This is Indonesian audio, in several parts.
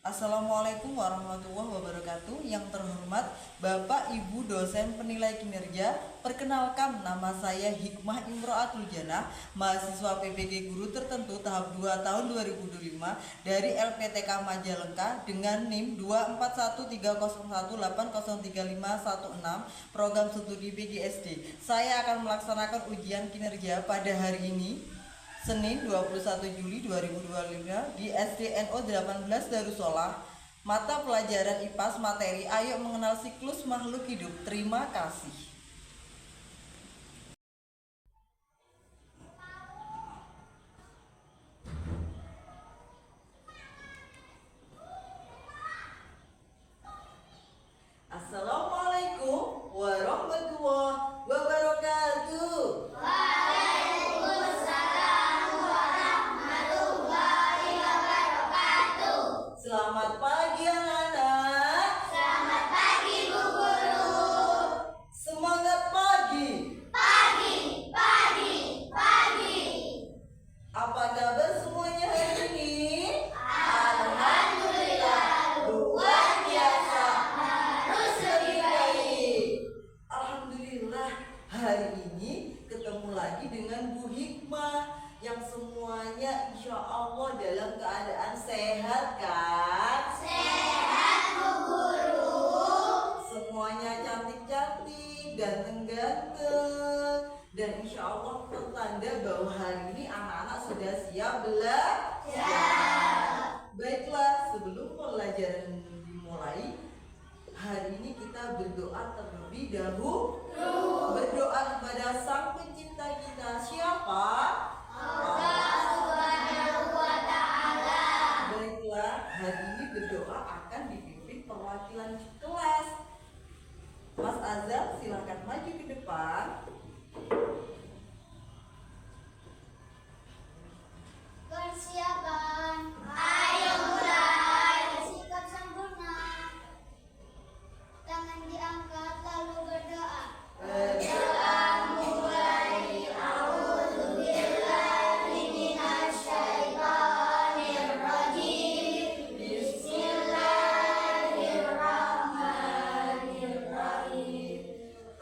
Assalamualaikum warahmatullahi wabarakatuh. Yang terhormat Bapak Ibu dosen penilai kinerja, perkenalkan nama saya Hikmah Imro'atul Janah, mahasiswa PPG Guru Tertentu tahap 2 tahun 2025 dari LPTK Majalengka dengan NIM 241301803516 program studi PGSD. Saya akan melaksanakan ujian kinerja pada hari ini Senin 21 Juli 2025 di SDNO 18 Darussolah. Mata pelajaran IPAS materi Ayo Mengenal Siklus Makhluk Hidup. Terima kasih. Assalamualaikum warahmatullahi wabarakatuh. Selamat pagi anak-anak. Selamat pagi Bu Guru. Semangat pagi. Pagi, pagi, pagi. Apa kabar semuanya hari ini? Alhamdulillah, luar biasa. Harus lebih baik. Alhamdulillah, hari ini ketemu lagi dengan Bu Hikmah yang semuanya insya Allah dalam keadaan sehat kan? Sehat Bu Guru. Semuanya cantik-cantik, ganteng-ganteng, dan insya Allah pertanda bahwa hari ini anak-anak sudah siap belajar. Baiklah, sebelum pelajaran dimulai, hari ini kita berdoa terlebih dahulu. Berdoa kepada Sang Pencipta kita. Siapa? Allah Subhanahu wa Ta'ala. Baiklah, hari ini berdoa akan dipimpin perwakilan kelas. Mas Azam, silakan maju ke depan. Persiapan. Ayo mulai. Sikap sempurna. Tangan diangkat lalu berdoa. Berdoa mulai. A'udzubillahi minasyaitonirrajim. Bismillahirrahmanirrahim.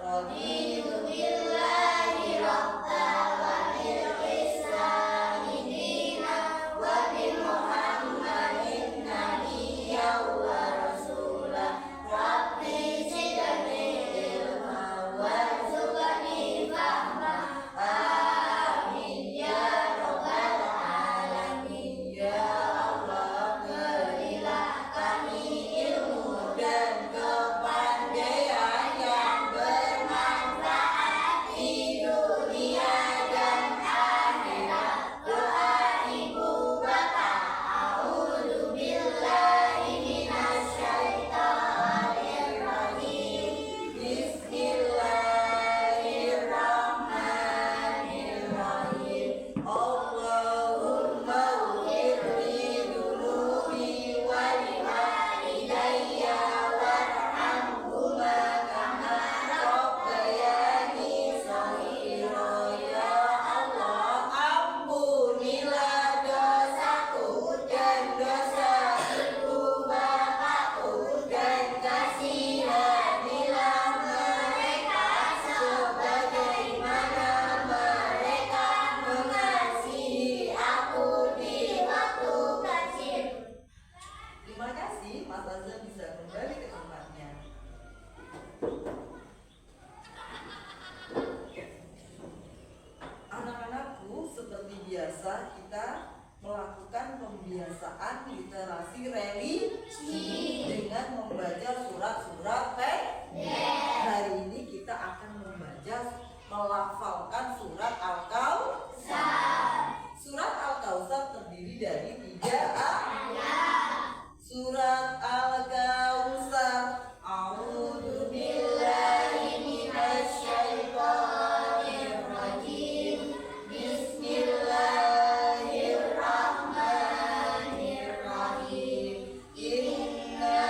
Raditu billahi rabban wa bil islami dinan wa bi Muhammadin nabiyyan wa rasulah. Rabbi zidni ilma warzuqni fahma. Amin ya rabbal alamin. Ya Allah, berilah kami ilmu dan kepandaian yang bermanfaat di dunia dan akhirat. Doa ibu bapak. A'udzubillahi minasyaitonirrajim. Bismillahirrahmanirrahim. Allahumma ghfirli dunubi wa liwalidayya warhamhuma kama rabbayani shaghira. Ya Allah, ampunilah dosaku dan dosa ibu bapakku, dan kasihanilah mereka sebagaimana mereka mengasihi aku di waktu kecil. Terima kasih, Mas Azam bisa kembali ke tempatnya. Anak-anakku, seperti biasa kita melakukan pembiasaan literasi religi dengan membaca surat-surat pendek. Hari ini kita akan melafalkan surat Al-Kautsar. Surat Al-Kautsar terdiri dari 3 ayat. Surat Al-Kautsar. A'udzubillahi minasyaitonirrajim. Bismillahirrahmanirrahim. Inna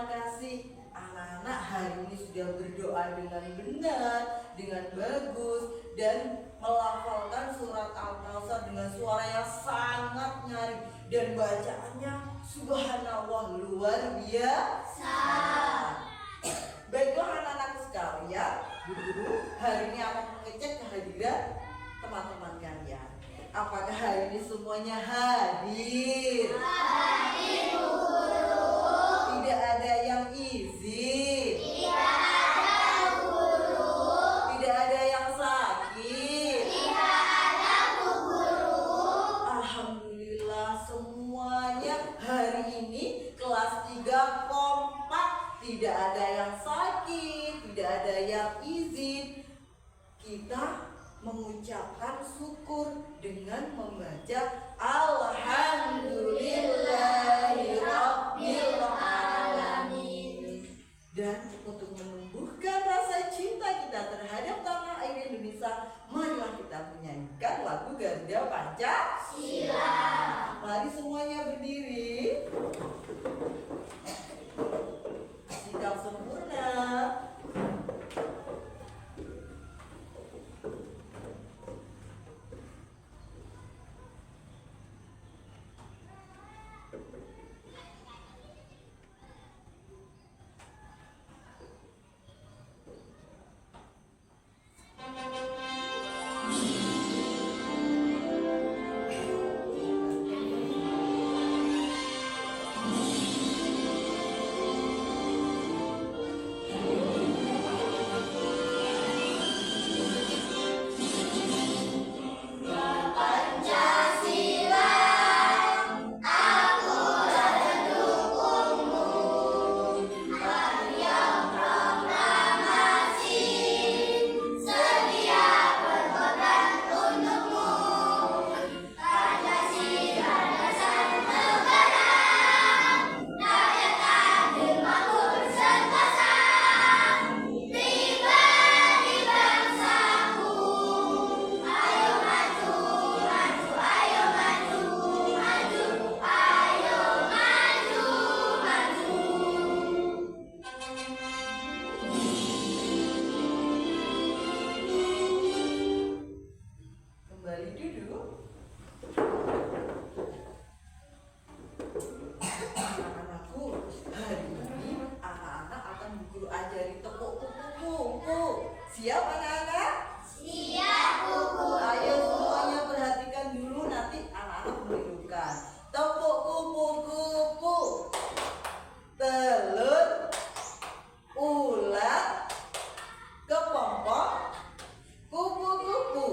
terima kasih. Anak-anak hari ini sudah berdoa dengan benar, dengan bagus, dan melafalkan surat Al-Kautsar dengan suara yang sangat nyaring, dan bacaannya subhanallah luar biasa. Baiklah anak-anak sekalian, guru hari ini akan mengecek kehadiran teman-teman kalian. Apakah hari ini semuanya hadir? Hadir, Bu Guru. Tidak ada yang izin. Tidak ada, Bu Guru. Tidak ada yang sakit. Tidak ada, Bu Guru. Alhamdulillah semuanya hari ini kelas 3 kompak. Tidak ada yang sakit, tidak ada yang izin. Kita mengucapkan syukur dengan membaca Alhamdulillahirrabbilalamin. Dan untuk menumbuhkan rasa cinta kita terhadap tanah air Indonesia, marilah kita menyanyikan lagu Garuda Pancasila. Mari semuanya berdiri. Sikap sempurna. Pancasila, aku rasa dukungmu. Mariam proklamasi, sedia berkorban untukmu. Pancasila dasar negara, rakyat adil makmur sentosa. Pribadi bangsaku, ayo maju, maju, ayo maju, maju, ayo maju, maju. Kembali duduk. Anak-anakku, hari ini anak-anak akan Bu Guru ajari tepuk kuku. Siap anak-anak? Siap, Bu Guru. Ayo semuanya perhatikan dulu, nanti anak-anak menunjukkan. Tepuk kupu-kupu. Telur, ulat, kepompong, kupu-kupu.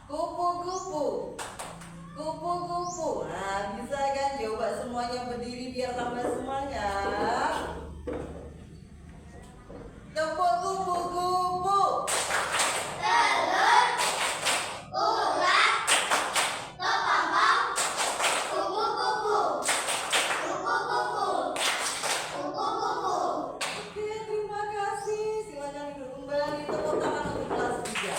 Kupu-kupu. Kupu-kupu. Nah, bisa kan? Coba semuanya berdiri biar tambah semangat. Tepuk kupu-kupu. Telur, ulat, kepompong, kupu-kupu, kupu-kupu, kupu-kupu. Oke, terima kasih. Silakan duduk kembali. Tepuk tangan untuk kelas 3.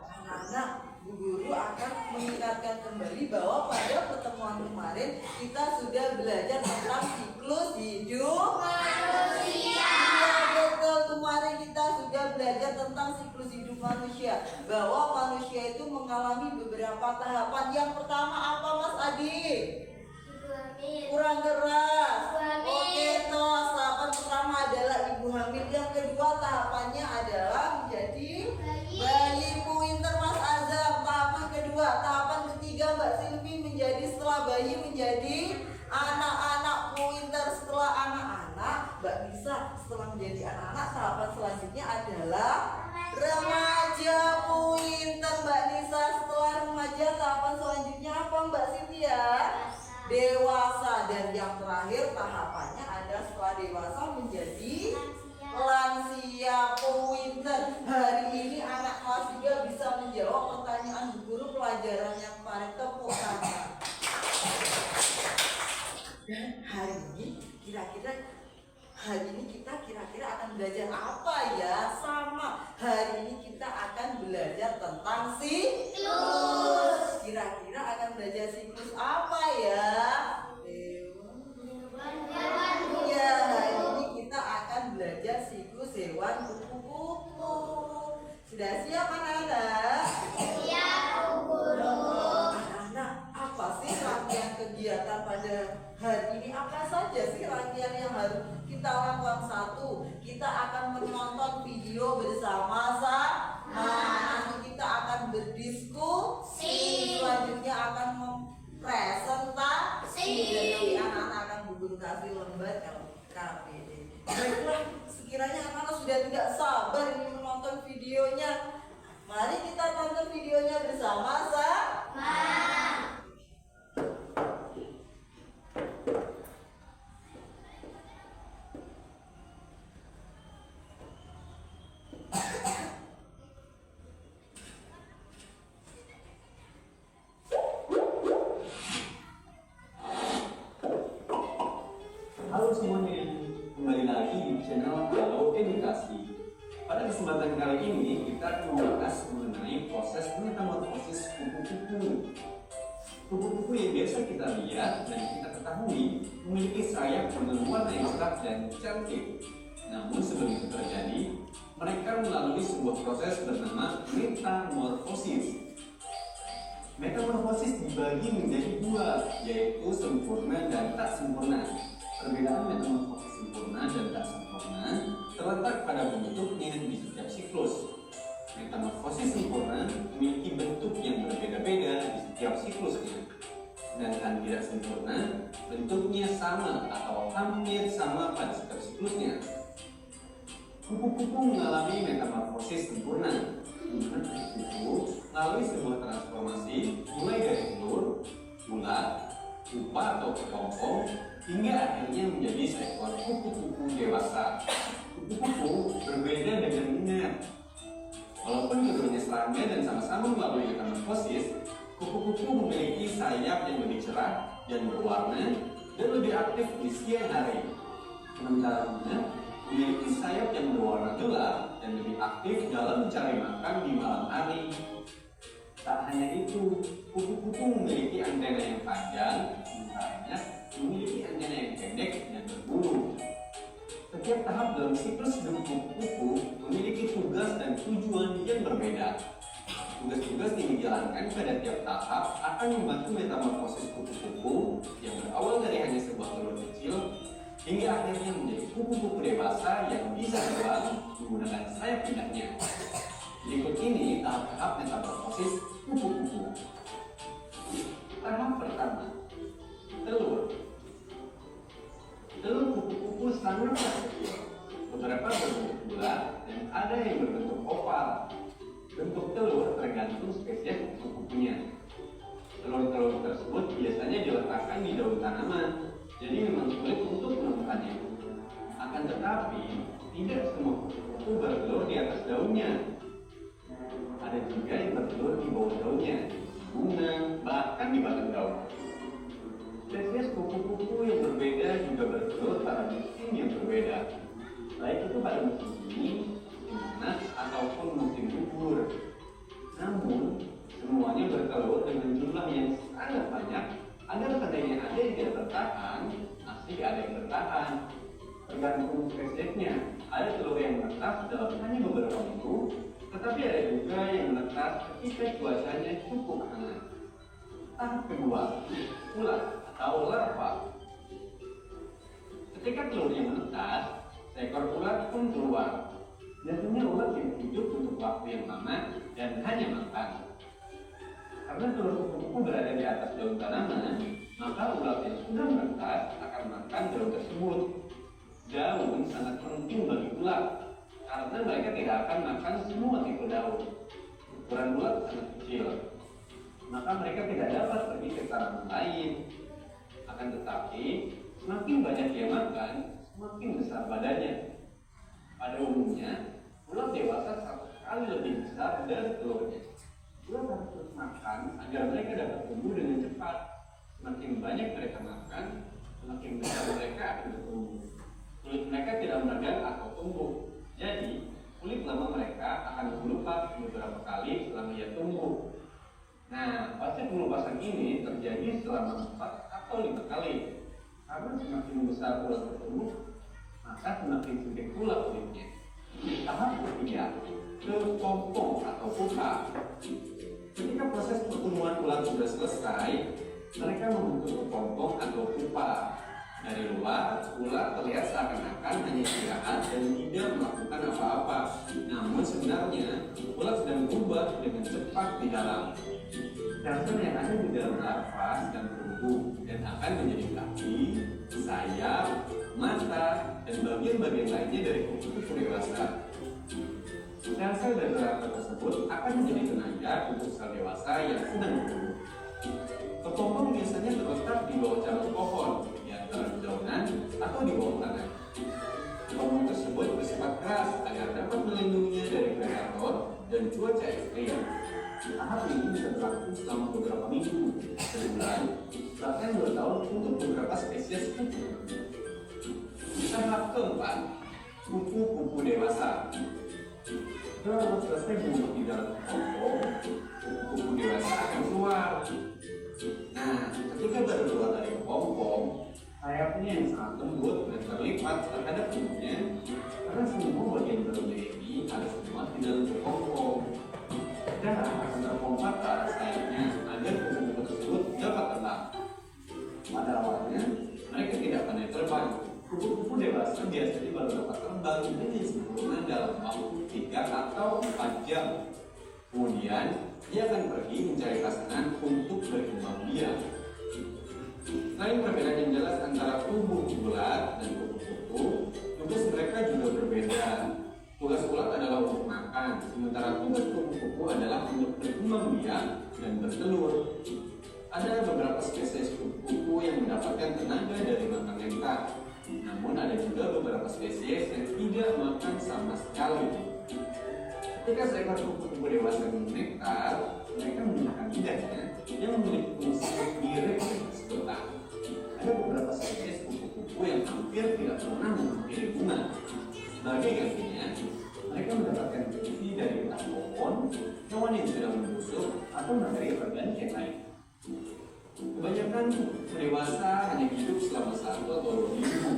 Anak-anak, Bu Guru akan mengingatkan kembali bahwa pada pertemuan kemarin kita sudah belajar tentang siklus hidup Manusia. Iya, betul. Kemarin kita sudah belajar tentang siklus hidup manusia, bahwa manusia itu mengalami beberapa tahapan. Yang pertama apa, Mas Adi? Ibu hamil. Kurang keras. Ibu hamil. Oke, Tos. Tahapan pertama adalah ibu hamil. Yang kedua tahapannya adalah menjadi bayi puinter, Mas Azam. Tahapan kedua. Tahapan ketiga Mbak Silvi menjadi, setelah bayi menjadi anak-anak puinter. Setelah anak-anak, Mbak Nisa setelah menjadi anak-anak, tahapan selanjutnya adalah remaja puinter, Mbak Nisa. Setelah remaja, tahapan selanjutnya apa, Mbak Cynthia? Dewasa. Dan yang terakhir tahapannya adalah setelah dewasa menjadi lansia puinter. Hari ini anak kelas 3 bisa menjawab pertanyaan Bu Guru pelajaran yang paling. Tepuk tangan. Dan hari ini kira-kira kita akan belajar apa ya? Sama. Hari ini kita akan belajar tentang siklus. Kira-kira akan belajar siklus apa ya? Dewa lembat ini apa saja sih rangkaian yang harus kita lakukan? Satu, kita akan menonton video bersama-sama. Nanti kita akan berdiskusi. Selanjutnya akan mempresentasi. Dan nanti anak-anak akan berkomunikasi lembat kalau KPD. Baiklah, sekiranya anak-anak sudah tidak sabar ingin menonton videonya. Mari kita tonton videonya bersama-sama. Halo semuanya, kembali lagi di channel Halo Edukasi. Pada kesempatan kali ini kita akan membahas mengenai proses metamorfosis kupu-kupu. Kupu-kupu yang biasa kita lihat dan kita ketahui memiliki sayap dengan warna yang cerah dan cantik. Namun sebelum itu terjadi, mereka melalui sebuah proses bernama metamorfosis. Metamorfosis dibagi menjadi dua, yaitu sempurna dan tak sempurna. Perbedaan metamorfosis sempurna dan tak sempurna terletak pada bentuknya di setiap siklus. Metamorfosis sempurna memiliki bentuk yang berbeda-beda di setiap siklusnya. Sedangkan tidak sempurna, bentuknya sama atau hampir sama pada setiap siklusnya. Kupu-kupu mengalami metamorfosis sempurna. Kupu-kupu melalui sebuah transformasi mulai dari telur, ulat, pupa atau kepompong, hingga akhirnya menjadi seekor kupu-kupu dewasa. Kupu-kupu berbeda dengan monyet. Walaupun keduanya serangga dan sama-sama melalui metamorfosis, kupu-kupu memiliki sayap yang lebih cerah dan berwarna dan lebih aktif di siang hari. Sementara monyet memiliki sayap yang berwarna gelap dan lebih aktif dalam mencari makan di malam hari. Tak hanya itu, kupu-kupu memiliki antena yang panjang, sementara memiliki antena yang pendek dan berbulu. Setiap tahap dalam siklus hidup kupu-kupu memiliki tugas dan tujuan yang berbeda. Tugas-tugas yang dijalankan pada tiap tahap akan membantu metamorfosis kupu-kupu yang berawal dari hanya sebuah telur kecil hingga akhirnya menjadi kupu-kupu dewasa yang bisa terbang menggunakan sayap indahnya. Berikut ini tahap-tahap metamorfosis kupu-kupu. Tahap pertama, telur. Telur kupu-kupu sangat kecil. Beberapa berbentuk bulat dan ada yang berbentuk oval. Bentuk telur tergantung spesies kupu-kupunya. Telur-telur tersebut biasanya diletakkan di daun tanaman, jadi memang sulit untuk menemukannya. Akan tetapi, tidak semua kupu-kupu bertelur di atas daunnya. Ada juga yang bertelur di bawah daunnya, bunga, bahkan di batang daun. Spesies kupu-kupu yang berbeda juga bertelur pada musim yang berbeda, baik itu pada musim dingin, musim panas, ataupun musim gugur. Namun, semuanya bertelur dengan jumlah yang sangat banyak agar seandainya ada yang tidak bertahan, masih ada yang bertahan. Tergantung spesiesnya, ada telur yang menetas dalam hanya beberapa minggu, tetapi ada juga yang menetas ketika cuacanya cukup hangat. Tahap kedua, ulat atau larva. Ketika telurnya menetas, seekor ulat pun keluar. Biasanya ulat yang hidup untuk waktu yang lama dan hanya makan. Karena telur kupu-kupu berada di atas daun tanaman, maka ulat yang sudah menetas akan makan daun tersebut. Daun sangat penting bagi ulat, karena mereka tidak akan makan semua tipe daun. Ukuran ulat sangat kecil, maka mereka tidak dapat pergi ke tanaman lain. Akan tetapi, semakin banyak dia makan, semakin besar badannya. Pada umumnya, ulat dewasa satu kali lebih besar dari telurnya. Ulat harus terus makan agar mereka dapat tumbuh dengan cepat. Semakin banyak mereka makan, semakin besar mereka akan bertumbuh. Kulit mereka tidak meregang atau tumbuh. Jadi, kulit lama mereka akan melupas beberapa kali selama ia tumbuh. Nah, fase pelupasan ini terjadi selama 4 atau 5 kali. Karena semakin besar ulat tersebut, maka semakin sempit pula kulitnya. Tahap ketiga, kepompong atau pupa. Ketika proses pertumbuhan ulat sudah selesai, mereka membentuk kepompong atau pupa. kedua, ular terlihat seakan-akan hanya istirahat dan tidak melakukan apa-apa. Namun sebenarnya, ular sedang berubah dengan cepat di dalam. Sel yang ada di dalam larva sedang bertumbuh dan akan menjadi kaki, sayap, mata, dan bagian-bagian lainnya dari kupu-kupu dewasa. Sel-sel dari larva tersebut akan menjadi tenaga untuk sel dewasa yang sedang bertumbuh. Kepompong biasanya terletak di bawah cabang pohon, di antara dedaunan atau di bawah tanah. Kepompong tersebut bersifat keras agar dapat melindunginya dari predator dan cuaca ekstrim. Tahap ini bisa berlangsung selama beberapa minggu, sebulan, bahkan 2 tahun untuk beberapa spesies kupu. Tahap keempat, kupu-kupu dewasa. Setelah selesai bubuk di dalam kepompong, kupu-kupu dewasa akan keluar. Nah, ketika baru keluar dari kepompong, sayapnya yang sangat lembut dan terlipat terhadap tubuhnya, karena semua bagian dalamnya ini harus dimuat di dalam kepompong. Darah akan terpompa ke arah sayapnya agar kupu-kupu tersebut dapat terbang. Pada awalnya, mereka tidak pandai terbang. Kupu-kupu dewasa biasanya baru dapat terbang dengan sempurna dalam waktu 3 atau 4 jam. Kemudian, dia akan pergi mencari pasangan untuk berkembang biak. Selain perbedaan yang jelas antara tubuh ular dan kupu-kupu, tugas mereka juga berbeda. Tugas ulat adalah untuk makan, sementara tugas kupu-kupu adalah untuk berkembang biak dan bertelur. Ada beberapa spesies kupu-kupu yang mendapatkan tenaga dari makan nektar. Namun ada juga beberapa spesies yang tidak makan sama sekali. Ketika seekor kupu-kupu dewasa minum nektar, mereka menggunakan lidahnya yang memiliki fungsi mirip dengan sedotan. Ada beberapa spesies kupu-kupu yang hampir tidak pernah menghampiri bunga. Sebagai gantinya, mereka mendapatkan nutrisi dari getah pohon, hewan yang sedang membusuk, atau materi organik yang lain. Kebanyakan kupu-kupu dewasa hanya hidup selama 1 atau 2 minggu,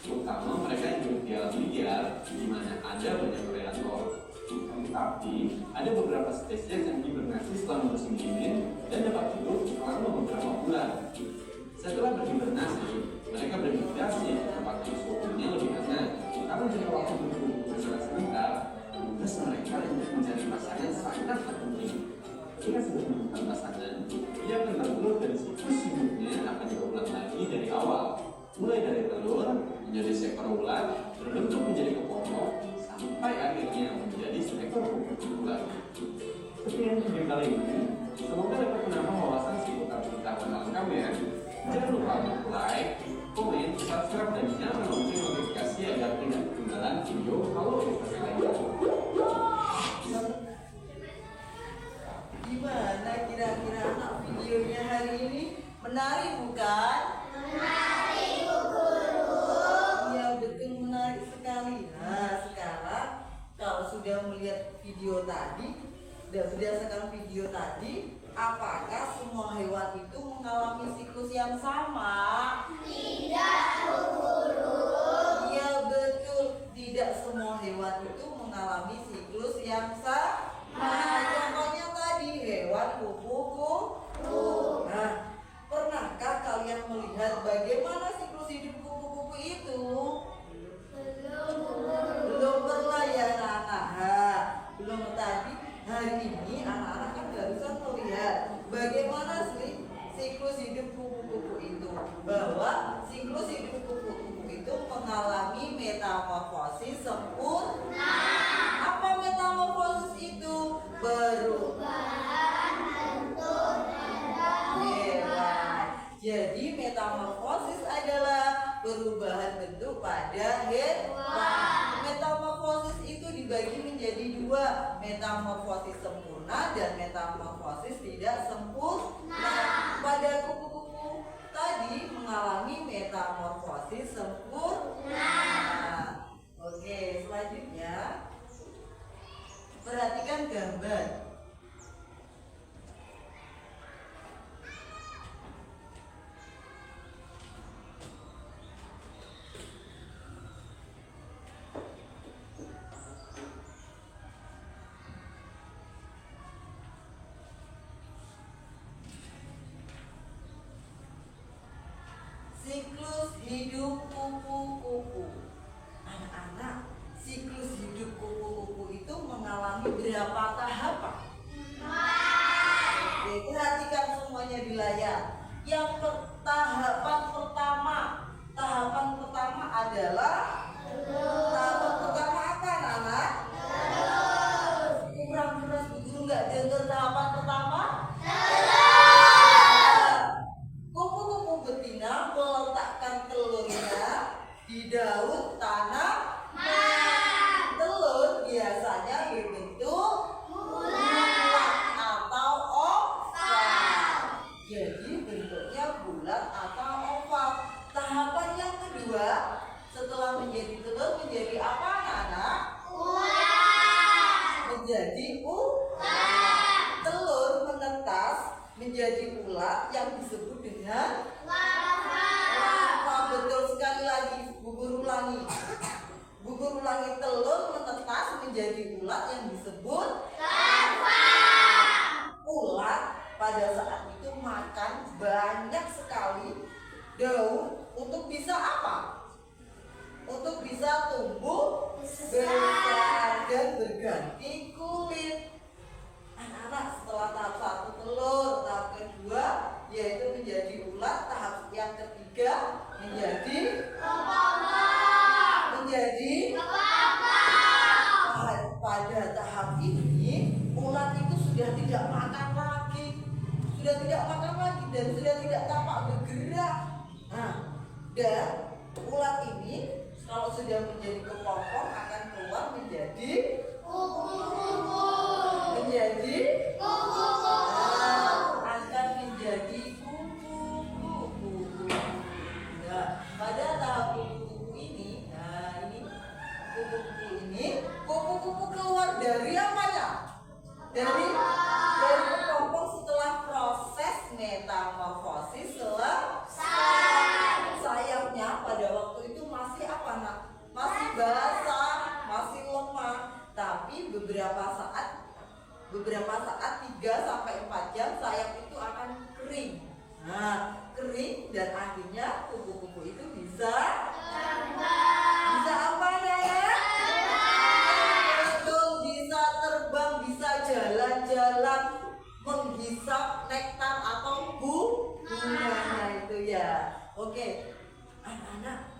terutama mereka yang hidup di alam liar, di mana ada banyak predator. Tetapi, ada beberapa spesies yang hibernasi selama musim dingin dan dapat hidup selama beberapa bulan. Setelah berhibernasi, mereka bermigrasi ke tempat yang suhunya lebih hangat. Karena jika waktu berkumpul sangat sebentar, tugas mereka untuk mencari pasangan sangat penting. Ketika sudah menemukan pasangan, dia akan bertelur dan siklus hidupnya akan diulang lagi dari awal. Mulai dari telur, menjadi seekor ulat, berbentuk menjadi kepompong, sampai akhirnya menjadi seekor kupu-kupu lagi. Sekian video kali ini, semoga dapat menambah wawasan seputar pengetahuan kamu ya. Jangan lupa untuk like, komen, subscribe, dan nyalakan lonceng notifikasi agar tidak ketinggalan video kalau edukasi lainnya. Gimana kira-kira anak videonya hari ini? Menarik bukan? Menarik, Bu Guru. Iya betul, menarik sekali. Nah sekarang kalau sudah melihat video tadi dan berdasarkan video tadi, apakah semua hewan itu mengalami siklus yang sama? Tidak, Bu Guru. Iya betul, tidak semua hewan itu mengalami siklus yang sama. Contohnya tadi hewan kupu-kupu. Nah, pernahkah kalian melihat bagaimana siklus hidup kupu-kupu itu? Belum, Bu Guru. Belum pernah ya anak-anak. Nah, belum tadi hari ini anak-anak kan barusan melihat bagaimana sih siklus hidup kupu-kupu itu. Bahwa siklus hidup kupu-kupu itu mengalami metamorfosis sempurna. Apa metamorfosis itu? Perubahan bentuk dan Hewan. Jadi metamorfosis adalah perubahan bentuk pada hewan. Metamorfosis itu dibagi menjadi 2, metamorfosis sempurna dan metamorfosis tidak sempurna. Pada kupu-kupu tadi mengalami metamorfosis sempurna. Oke, selanjutnya perhatikan gambar. Siklus hidup kupu siklus hidup kupu-kupu itu mengalami berapa tahapan? Oke, perhatikan semuanya di layar. Tahapan pertama adalah tahapan pertama apa, anak? Kurang keras, guru nggak dengar tahapan pertama? Kupu-kupu betina meletakkan telurnya di daun tanaman. Telur biasanya berbentuk bulat atau oval. Jadi bentuknya bulat atau oval. Tahapan yang kedua, setelah menjadi telur menjadi apa, anak? Menjadi ulat. Telur menetas menjadi ulat yang disebut dengan larva. Betul sekali lagi, gugur ulangi. Gugur ulangi, telur menetas menjadi ulat yang disebut larva. Ulat pada saat itu makan banyak sekali daun untuk bisa apa? Untuk bisa tumbuh besar dan berganti kulit. Anak-anak, setelah tahap 1 telur, tahap kedua yaitu menjadi ulat, tahap yang ketiga menjadi pada tahap ini ulat itu sudah tidak makan lagi, dan sudah tidak tampak bergerak. Nah, dan ulat ini kalau sudah menjadi kepompong akan keluar menjadi kupu-kupu. Nah, pada tahap kupu-kupu ini, kupu-kupu keluar dari apanya? Dari kepompong setelah proses metamorfosis selesai. Sayapnya pada waktu itu masih apa, nak? Masih basah, masih lemah. Tapi beberapa saat 3-4 jam sayap itu akan kering. Nah, kering dan akhirnya kupu-kupu itu bisa apa, ya? Betul, bisa terbang, bisa jalan-jalan, menghisap nektar atau bunganya itu ya. Oke, anak-anak,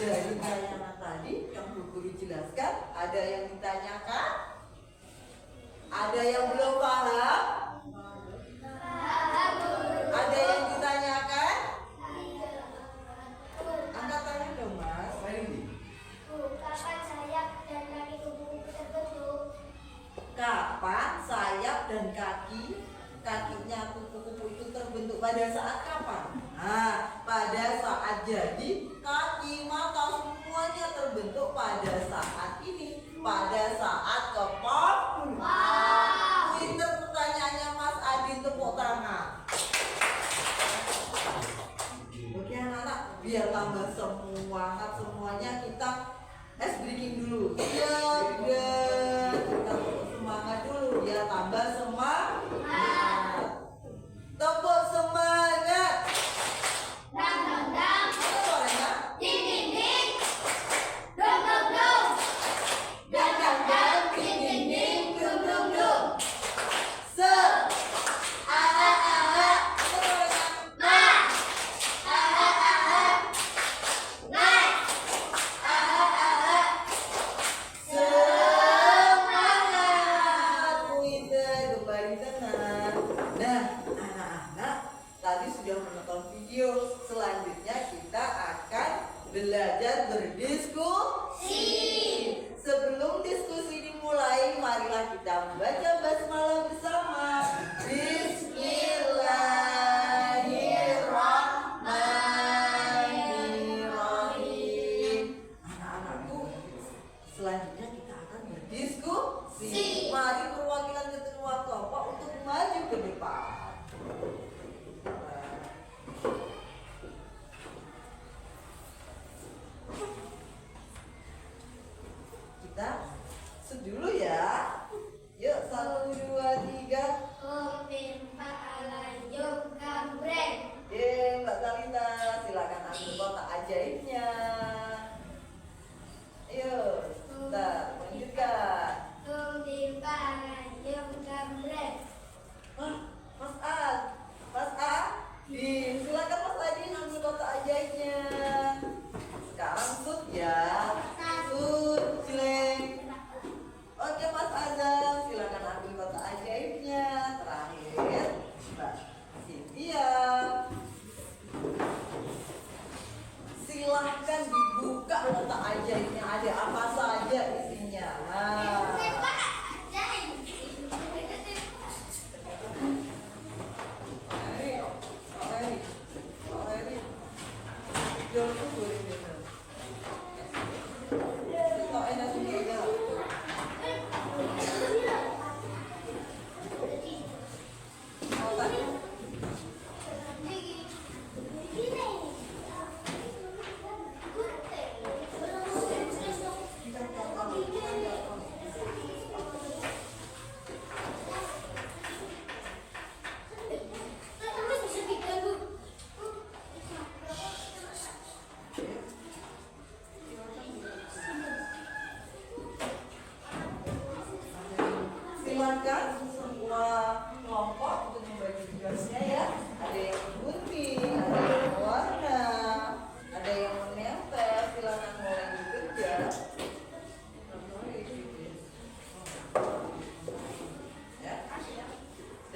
dari tayangan tadi yang Bu Guru jelaskan, ada yang ditanyakan? Ada yang belum paham? Ada yang ditanyakan? Angkat tangan dong, Mas. Kapan sayap dan kaki kupu-kupu terbentuk? Kapan sayap dan kakinya kupu-kupu itu terbentuk? Pada saat kapan? Nah, pada saat jadi kaki, mata semuanya terbentuk pada saat ini, pada saat kepompong. Pinter pertanyaannya Mas Adi, tepuk tangan. Oke anak-anak, biar tambah semangat semuanya kita breaking dulu. Iya, kita semangat dulu biar tambah semangat. Tepuk semangat. Dang. Suaranya. Ding. Dong. Dang. Ding. Dum. Se. Selanjutnya kita akan belajar berdiskusi. Sebelum diskusi dimulai, marilah kita membaca basmalah bersama. Bismillahirrahmanirrahim. Anak-anakku, selanjutnya kita akan berdiskusi. Mari perwakilan ketua kelompok untuk maju ke depan. Kita dulu ya. Yuk, 1, 2, 3. Kumpul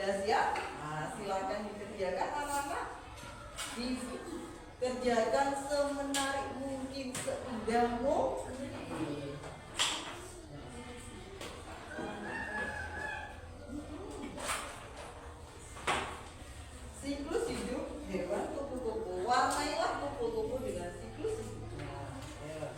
Sudah siap? Nah, silakan dikerjakan anak-anak. Dikerjakan semenarik mungkin, seindah mungkin. Siklus hidup hewan kupu-kupu. Warnailah kupu-kupu dengan siklus hidupnya. Ya.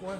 Wah.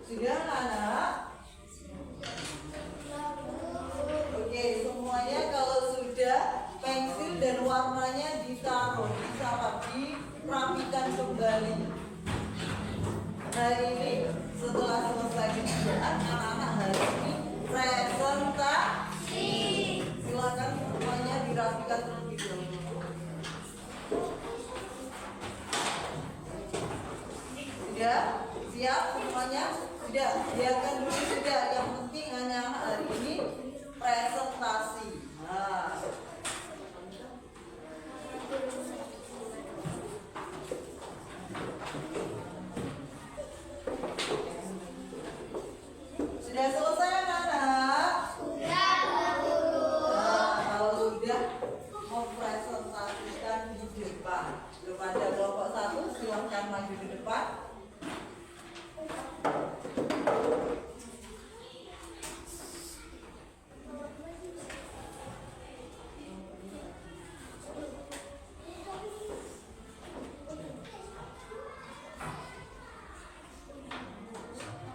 Sudah anak? Oke, semuanya kalau sudah pensil dan warnanya ditaruh, disalah, dirapikan kembali. Hari ini setelah selesai kerjaan, anak-anak hari ini presentasi. Silakan semuanya dirapikan terlebih dahulu. Sudah? Siap semuanya? Sudah, biarkan dulu sudah. Yang penting anak-anak hari ini presentasi. Nah. Sudah selesai anak-anak? Sudah, Nah, kalau sudah mempresentasikan di depan. Kepada kelompok 1 silahkan maju ke depan.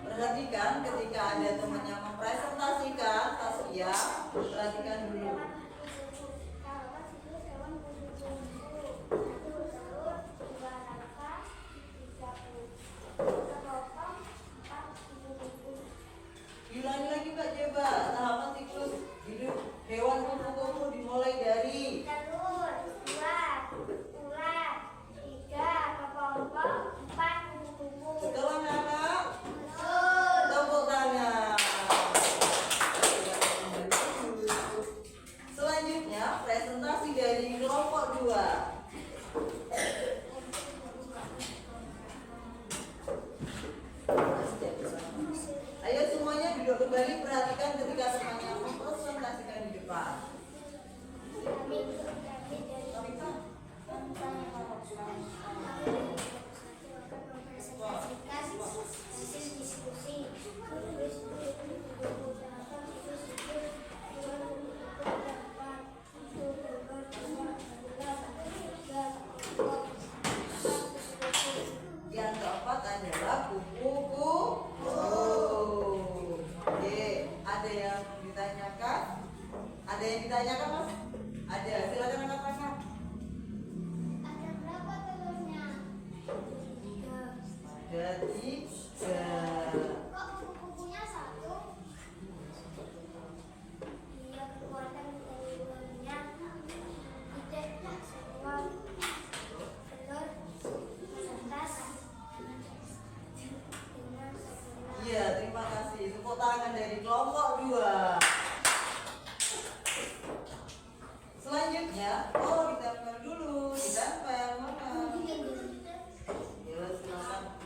Perhatikan ketika ada teman yang mempresentasikan, Tasya, perhatikan dulu. Ulangi lagi Pak Jeba, tahapan siklus hidup hewan kupu-kupu dimulai dari telur, 2, ular, 3, kepompong, 4, kupu-kupu. betul anak-anak? Betul. Tepuk tangan. Selanjutnya presentasi dari kelompok 2. Ayo semuanya duduk kembali, perhatikan ketika temannya mempresentasikan di depan. Yang keempat adalah kupu-kupu. Oke, ada yang ditanyakan? Ada yang ditanyakan Mas? Ada, silakan angkat tangan. Ada berapa telurnya? Ada 3. Kok kupu-kupunya 1? Iya, kekuatan telurnya tidak semua telur setas dengan sempurna. Iya, terima kasih. Tepuk tangan dari kelompok 2. Selanjutnya, ditempel dulu, ditempel mana? Ya, silakan.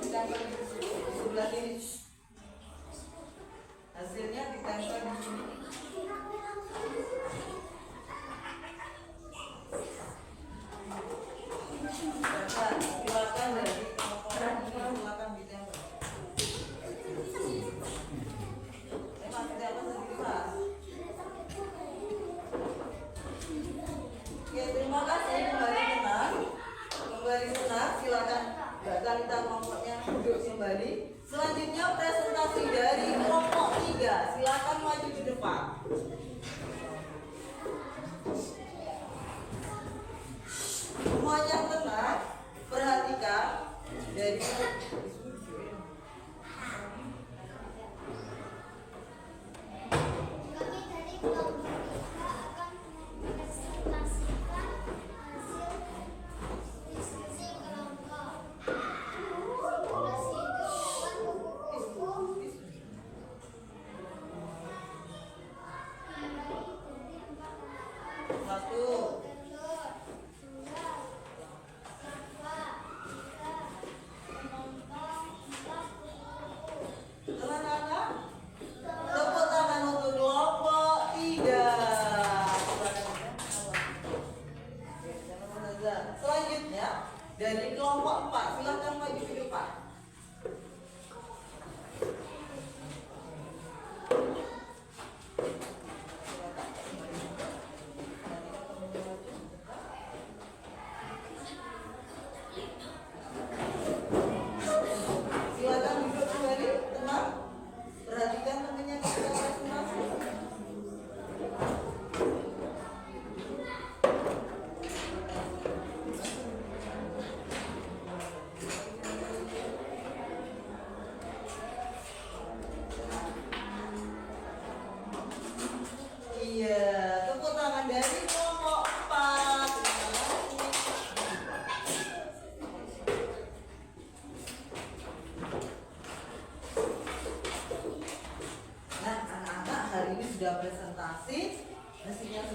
Kita ditempel di sebelah sini. Hasilnya ditempel di sini. Silakan dari kelompok ini, silakan ditempel. Memang ditempel sendiri Mas. Oke, terima kasih. Kembali tenang. Kembali tenang. Silakan Mbak Talita kelompoknya duduk kembali. Selanjutnya presentasi dari kelompok 3. Silakan maju ke depan. Semuanya tenang. Perhatikan dari Kami dari kelompok 3 akan mempresentasikan hasil diskusi kelompok. Diskusi itu membuat kupu-kupu satu. Teman-teman, tepuk tangan untuk kelompok 3. Selanjutnya dari kelompok 4, silakan maju ke depan.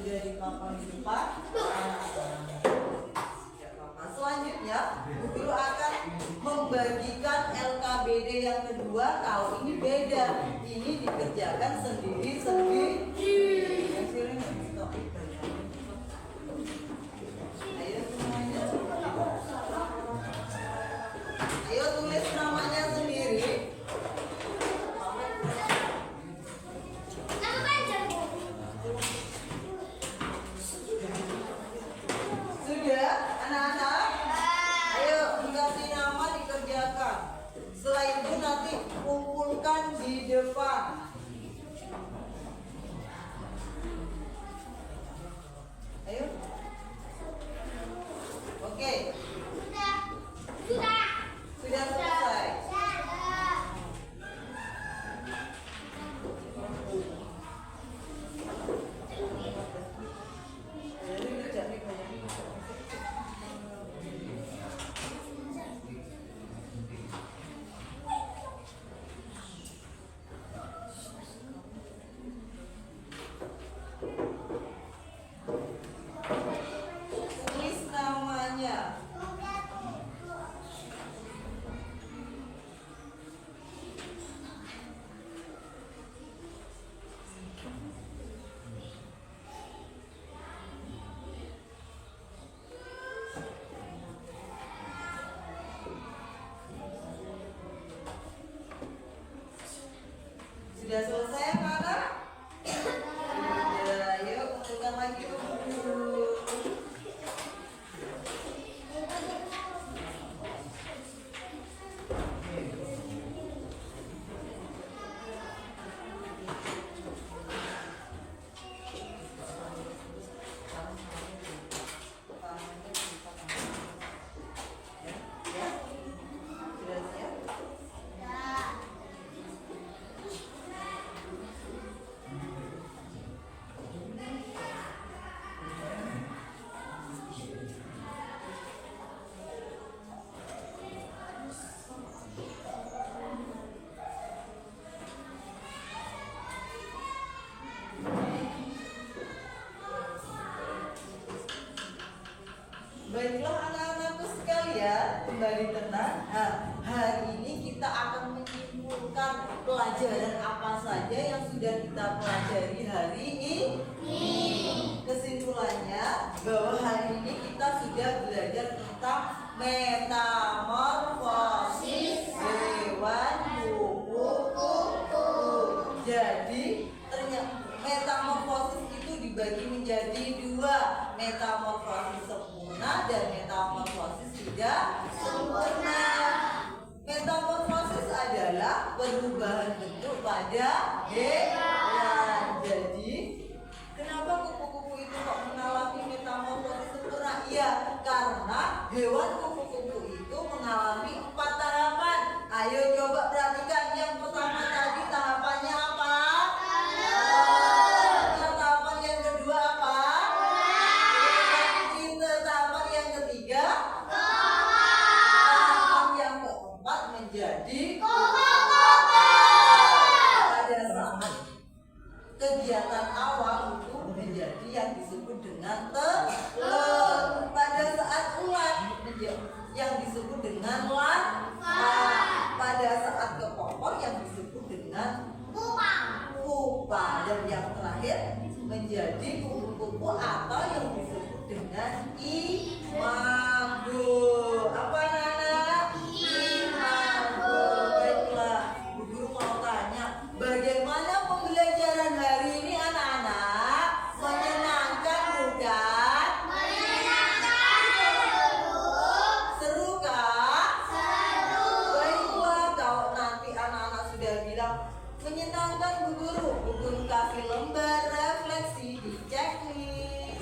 sudah di papan di depan. Tidak apa-apa. Selanjutnya, Bu Guru akan membagikan LKBD yang kedua. Kali ini beda. Ini dikerjakan sendiri-sendiri. Ayo semuanya. Ayo tulis namanya sendiri. Nama panjang, Bu. Sudah, anak-anak? Ayo dikasih nama dikerjakan. Setelah itu nanti kumpulkan di depan. Ayo. Oke, Sudah. Sudah. sudah selesai. Sudah. Jadi kerja nih banyak. Tulis namanya. Sudah selesai anak? Ya, yuk kumpulkan lagi dulu. Ya, sudah siap? Baiklah anak-anakku sekalian, kembali tenang. Nah, hari ini kita akan menyimpulkan pelajaran apa saja yang sudah kita pelajari hari ini. Kesimpulannya bahwa hari ini kita sudah belajar tentang metamorfosis hewan kupu-kupu. Jadi ternyata metamorfosis itu dibagi menjadi dua, metamorfosis sempurna dan metamorfosis tidak sempurna. Metamorfosis adalah perubahan bentuk pada hewan. Jadi kenapa kupu-kupu itu kok mengalami metamorfosis sempurna? Iya, karena hewan kupu-kupu itu mengalami 4 tahapan. Ayo coba perhatikan yang pertama tadi tahapannya apa? Tahapan yang kedua apa? Tahapan yang ketiga? Tahapan yang keempat menjadi pada saat kegiatan awal itu menjadi yang disebut dengan telur. Pada saat ulat yang disebut dengan larva. Pada saat kepopor yang disebut dengan pupa. Dan yang terakhir menjadi kupu-kupu atau yang disebut dengan imago. Apa anak-anak? Imago. Baiklah, Bu Guru mau tanya, bagaimana pembelajaran hari ini anak-anak? Menyenangkan bukan? Seru kah? Baiklah, kalau nanti anak-anak sudah bilang menyenangkan Bu Guru kasih lembar refleksi di checklist.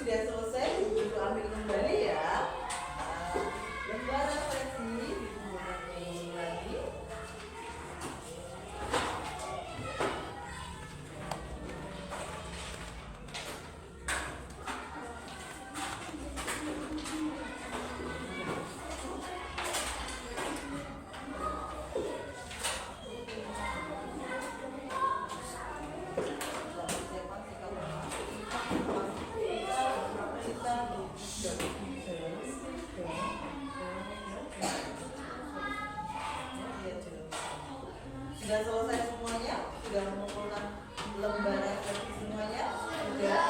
sudah selesai, Guru ambil kembali ya. Nah, lembar refleksi dikumpulkan dulu lagi. Sudah selesai semuanya? Sudah mengumpulkan lembar refleksi semuanya? Sudah?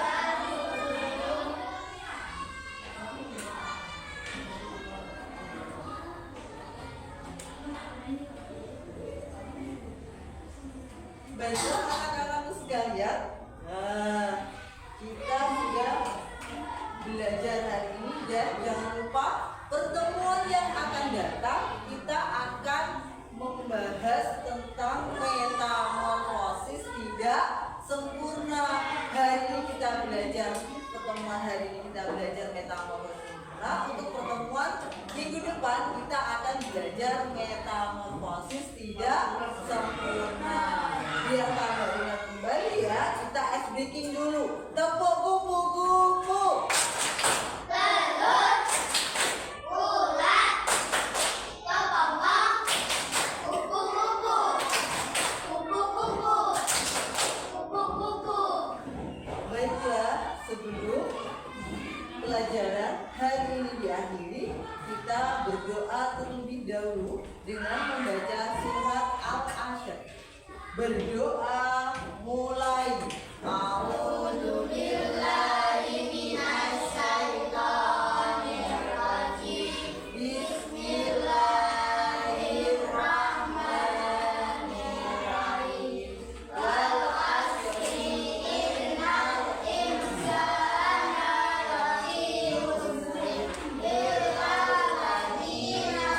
Baiklah anak-anakku sekalian. Nah, kita sudah belajar hari ini dan jangan lupa pertemuan yang akan datang kita akan membahas tentang metamorfosis tidak sempurna. Hari ini kita belajar pertemuan hari ini kita belajar metamorfosis sempurna. Untuk pertemuan minggu depan kita akan belajar metamorfosis tidak sempurna. Biar kamu ingat kembali ya, kita ice breaking dulu. Tepuk kupu-kupu. Telur, ulat, kepompong, kupu-kupu, kupu-kupu, kupu-kupu. Baiklah, sebelum pelajaran hari ini diakhiri, kita berdoa terlebih dahulu dengan membaca surat Al-Asyr. Berdoa mulai. A'udzubillahi minasyaitonirrajim. Bismillahirrahmanirrahim. Wal 'ashri innal insana lafi khusr illa alladziina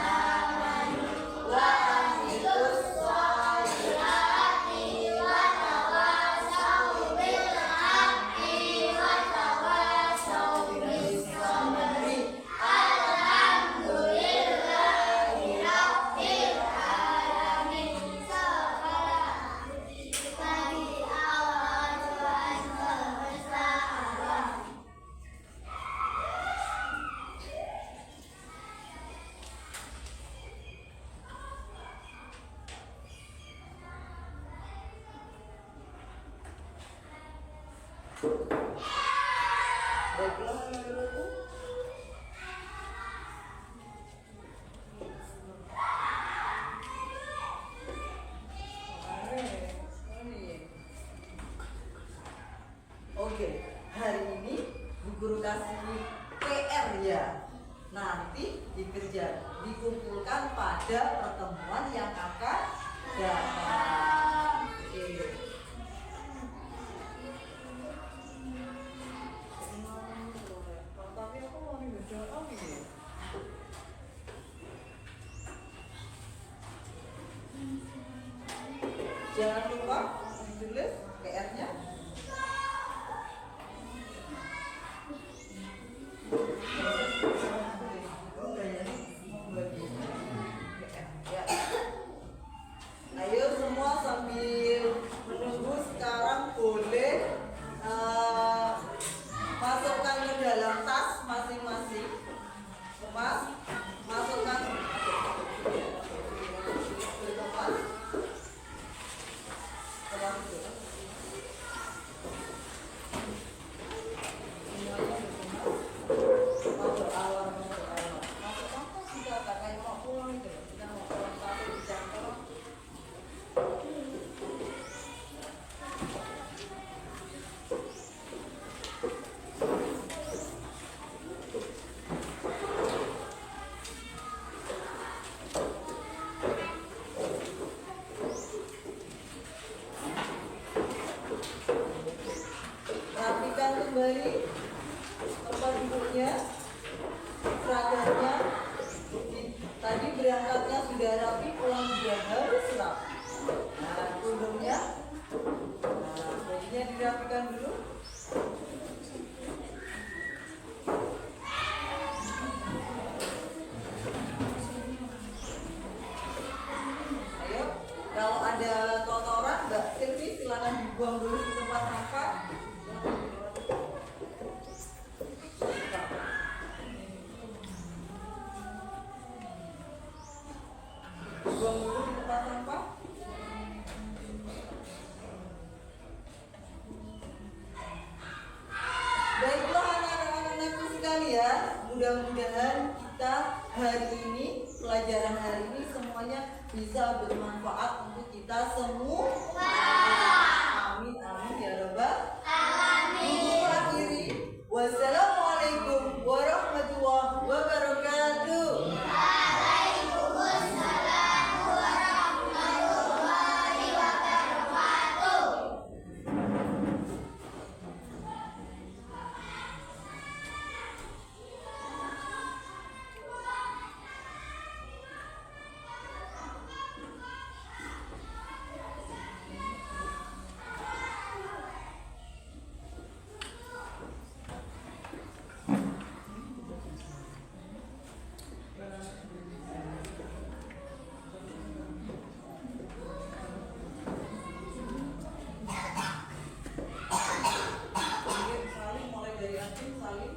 aamanu wa amilus sholihati wa tawasaw bil haqqi wa tawasaw bis sabri. Alhamdulillahi rabbil alamin. Bagi Allah Tuhan semesta alam. Baiklah, anak-anakku. Oke, hari ini Bu Guru kasih PR ya. Nanti dikerja, dikumpulkan pada pertemuan yang akan datang. Oke. Tapi aku mau baca ini. Jangan lupa tulis PR-nya. Ayo semua sambil menunggu sekarang boleh masukkan ke dalam tas masing-masing. Kemas, masukkan kemas. Kemas itu. Baiklah anak-anakku sekalian, mudah-mudahan kita hari ini, pelajaran hari ini semuanya bisa bermanfaat untuk kita semua. Amin amin ya rabbal alamin. Akhiri, wassalamualaikum warahmatullahi wabarakatuh. Waalaikumsalam warahmatullahi wabarakatuh. Salim, mulai dari akhir, Salim.